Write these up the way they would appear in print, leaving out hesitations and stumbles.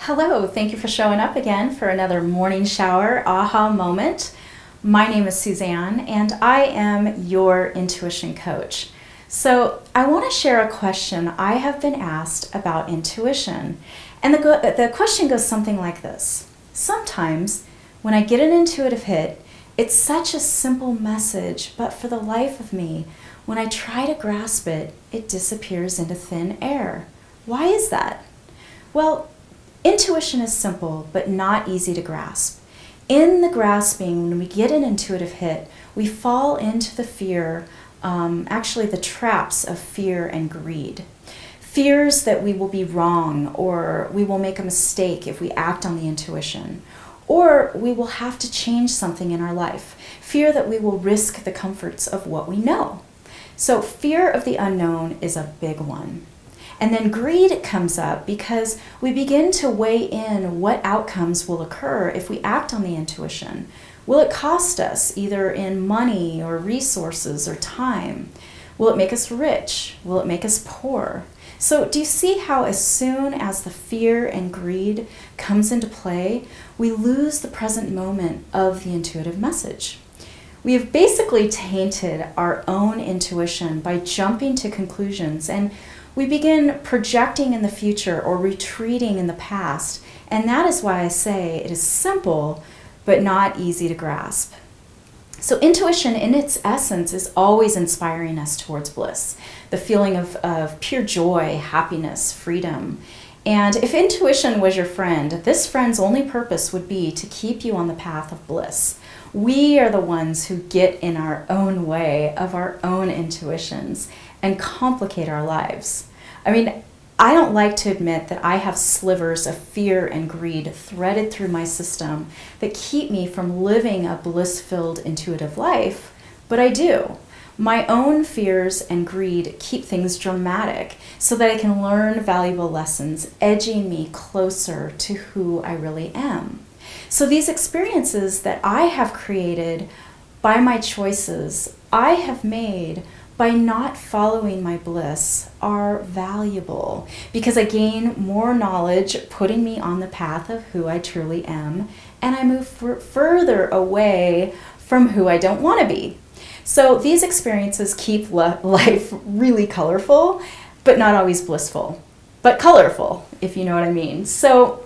Hello, thank you for showing up again for another morning shower aha moment. My name is Suzanne and I am your intuition coach. So I want to share a question I have been asked about intuition. And the question goes something like this. Sometimes when I get an intuitive hit, it's such a simple message, but for the life of me, when I try to grasp it, it disappears into thin air. Why is that? Well, intuition is simple, but not easy to grasp. In the grasping, when we get an intuitive hit, we fall into the fear, actually the traps of fear and greed. Fears that we will be wrong, or we will make a mistake if we act on the intuition, or we will have to change something in our life. Fear that we will risk the comforts of what we know. So fear of the unknown is a big one. And then greed comes up because we begin to weigh in what outcomes will occur if we act on the intuition. Will it cost us either in money or resources or time? Will it make us rich? Will it make us poor? So do you see how as soon as the fear and greed comes into play, we lose the present moment of the intuitive message? We have basically tainted our own intuition by jumping to conclusions, and we begin projecting in the future or retreating in the past, and that is why I say it is simple but not easy to grasp. So intuition in its essence is always inspiring us towards bliss, the feeling of pure joy, happiness, freedom. And if intuition was your friend, this friend's only purpose would be to keep you on the path of bliss. We are the ones who get in our own way of our own intuitions and complicate our lives. I mean, I don't like to admit that I have slivers of fear and greed threaded through my system that keep me from living a bliss-filled intuitive life, but I do. My own fears and greed keep things dramatic so that I can learn valuable lessons, edging me closer to who I really am. So these experiences that I have created by my choices I have made by not following my bliss are valuable because I gain more knowledge, putting me on the path of who I truly am, and I move further away from who I don't want to be. So these experiences keep life really colorful, but not always blissful, but colorful, if you know what I mean. So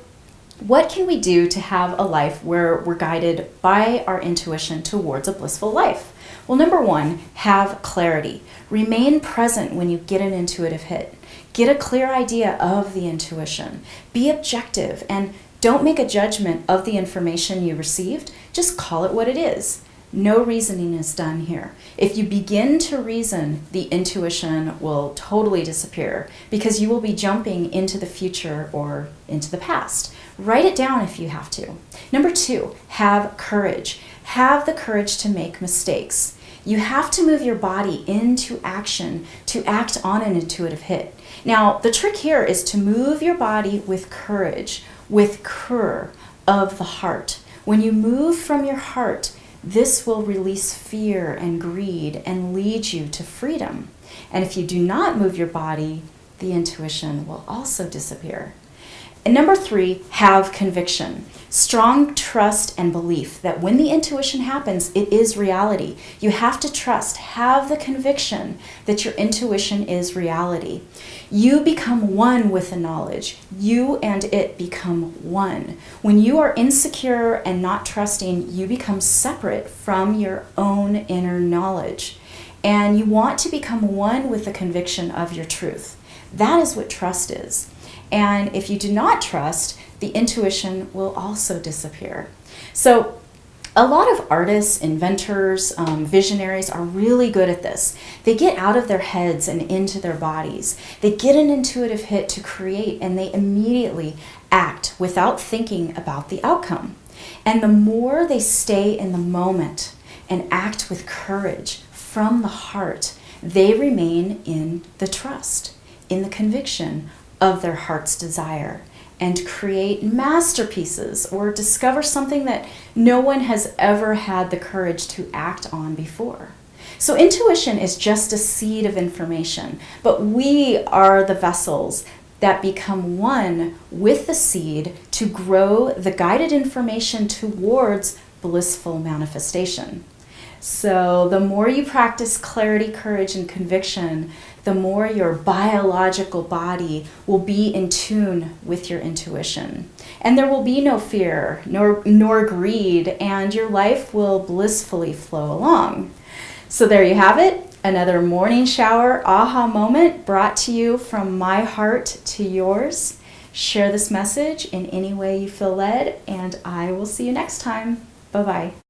what can we do to have a life where we're guided by our intuition towards a blissful life? Well, number one, have clarity. Remain present when you get an intuitive hit. Get a clear idea of the intuition. Be objective and don't make a judgment of the information you received. Just call it what it is. No reasoning is done here. If you begin to reason, the intuition will totally disappear because you will be jumping into the future or into the past. Write it down if you have to. Number two, have courage. Have the courage to make mistakes. You have to move your body into action to act on an intuitive hit. Now, the trick here is to move your body with courage, with cur of the heart. When you move from your heart, this will release fear and greed and lead you to freedom. And if you do not move your body, the intuition will also disappear. And number three, have conviction. Strong trust and belief that when the intuition happens, it is reality. You have to trust, have the conviction that your intuition is reality. You become one with the knowledge. You and it become one. When you are insecure and not trusting, you become separate from your own inner knowledge. And you want to become one with the conviction of your truth. That is what trust is. And if you do not trust, the intuition will also disappear. So a lot of artists, inventors, visionaries are really good at this. They get out of their heads and into their bodies. They get an intuitive hit to create and they immediately act without thinking about the outcome. And the more they stay in the moment and act with courage from the heart, they remain in the trust, in the conviction of their heart's desire, and create masterpieces or discover something that no one has ever had the courage to act on before. So intuition is just a seed of information, but we are the vessels that become one with the seed to to grow the guided information towards blissful manifestation. So the more you practice clarity, courage, and conviction, the more your biological body will be in tune with your intuition. And there will be no fear nor greed, and your life will blissfully flow along. So there you have it, another morning shower aha moment brought to you from my heart to yours. Share this message in any way you feel led, and I will see you next time. Bye-bye.